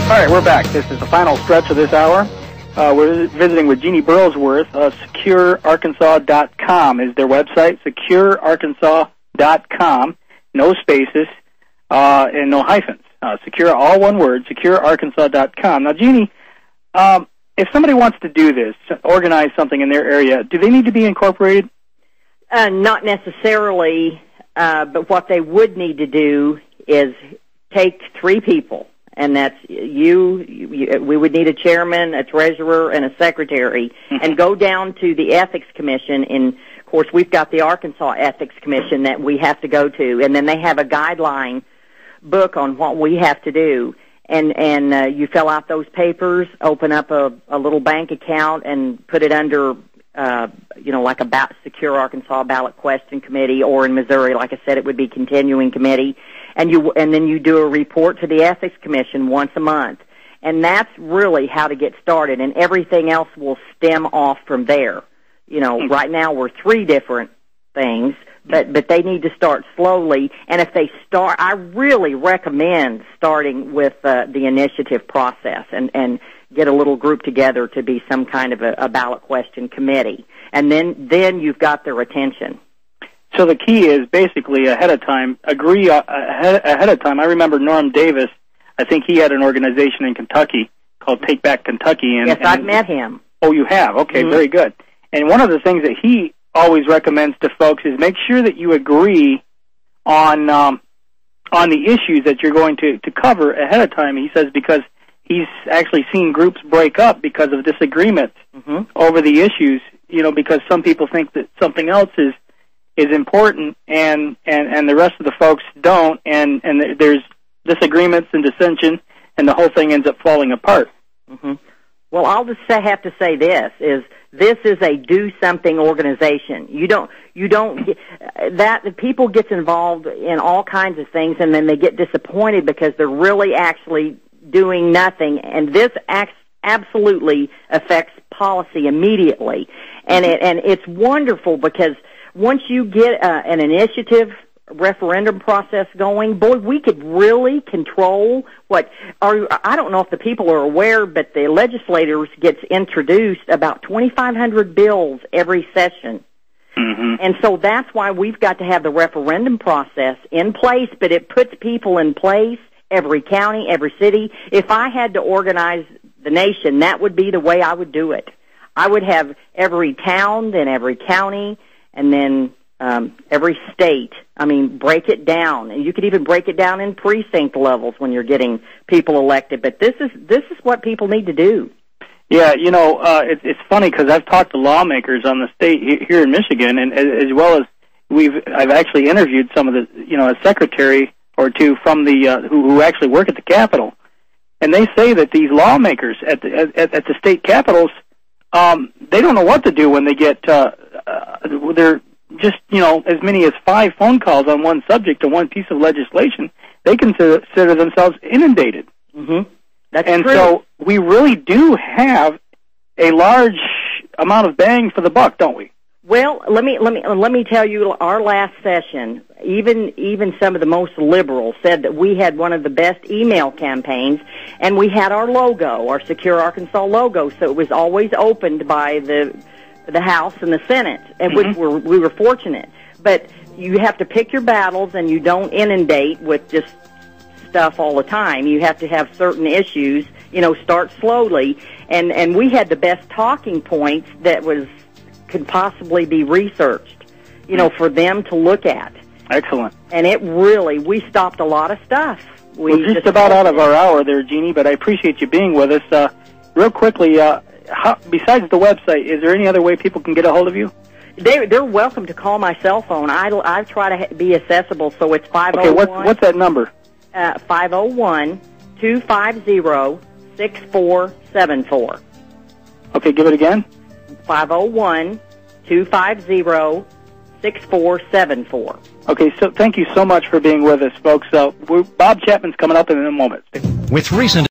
All right, we're back. This is the final stretch of this hour. We're visiting with Jeannie Burlsworth. SecureArkansas.com is their website, SecureArkansas.com. No spaces and no hyphens. Secure, all one word, SecureArkansas.com. Now, Jeannie, if somebody wants to do this, organize something in their area, do they need to be incorporated? Not necessarily, but what they would need to do is take 3 people, and that's you. We would need a chairman, a treasurer, and a secretary, and go down to the Ethics Commission. And, of course, we've got the Arkansas Ethics Commission that we have to go to, and then they have a guideline book on what we have to do. And you fill out those papers, open up a little bank account, and put it under, like a Secure Arkansas Ballot Question Committee, or in Missouri, like I said, it would be Continuing Committee. And then you do a report to the Ethics Commission once a month. And that's really how to get started, and everything else will stem off from there. Right now we're 3 different things, but they need to start slowly. And if they start, I really recommend starting with the initiative process and get a little group together to be some kind of a ballot question committee. And then you've got their attention. So the key is basically ahead of time, agree ahead of time. I remember Norm Davis, I think he had an organization in Kentucky called Take Back Kentucky. Yes, I've met him. Oh, you have? Okay, very good. And one of the things that he always recommends to folks is make sure that you agree on the issues that you're going to cover ahead of time. He says because he's actually seen groups break up because of disagreements over the issues, because some people think that something else is important and the rest of the folks don't, and there's disagreements and dissension, and the whole thing ends up falling apart. Well, I'll just have to say this is a do something organization. The people gets involved in all kinds of things, and then they get disappointed because they're really actually doing nothing, and this absolutely affects policy immediately. And it's wonderful because once you get an initiative referendum process going, boy, we could really control I don't know if the people are aware, but the legislators gets introduced about 2,500 bills every session. And so that's why we've got to have the referendum process in place, but it puts people in place, every county, every city. If I had to organize the nation, that would be the way I would do it. I would have every town, then every county, and then every state. Break it down, and you could even break it down in precinct levels when you're getting people elected. But this is what people need to do. Yeah, it's funny because I've talked to lawmakers on the state here in Michigan, and as well as I've actually interviewed some of the a secretary or two from the who actually work at the Capitol, and they say that these lawmakers at the state capitals, they don't know what to do when they get they're just, as many as 5 phone calls on one subject or one piece of legislation. They consider themselves inundated. That's and true. So we really do have a large amount of bang for the buck, don't we? Well, let me tell you, our last session, even some of the most liberal said that we had one of the best email campaigns, and we had our logo, our Secure Arkansas logo, so it was always opened by the House and the Senate, and which we were fortunate. But you have to pick your battles, and you don't inundate with just stuff all the time. You have to have certain issues, start slowly, and we had the best talking points that could possibly be researched, for them to look at. Excellent. And we stopped a lot of stuff. We're just about out of our hour there, Jeannie, but I appreciate you being with us. Real quickly, besides the website, is there any other way people can get a hold of you? They're welcome to call my cell phone. I try to be accessible, so it's 501. Okay, what's that number? 501-250-6474. Okay, give it again. 501-250-6474. Okay, so thank you so much for being with us, folks. Bob Chapman's coming up in a moment. With recent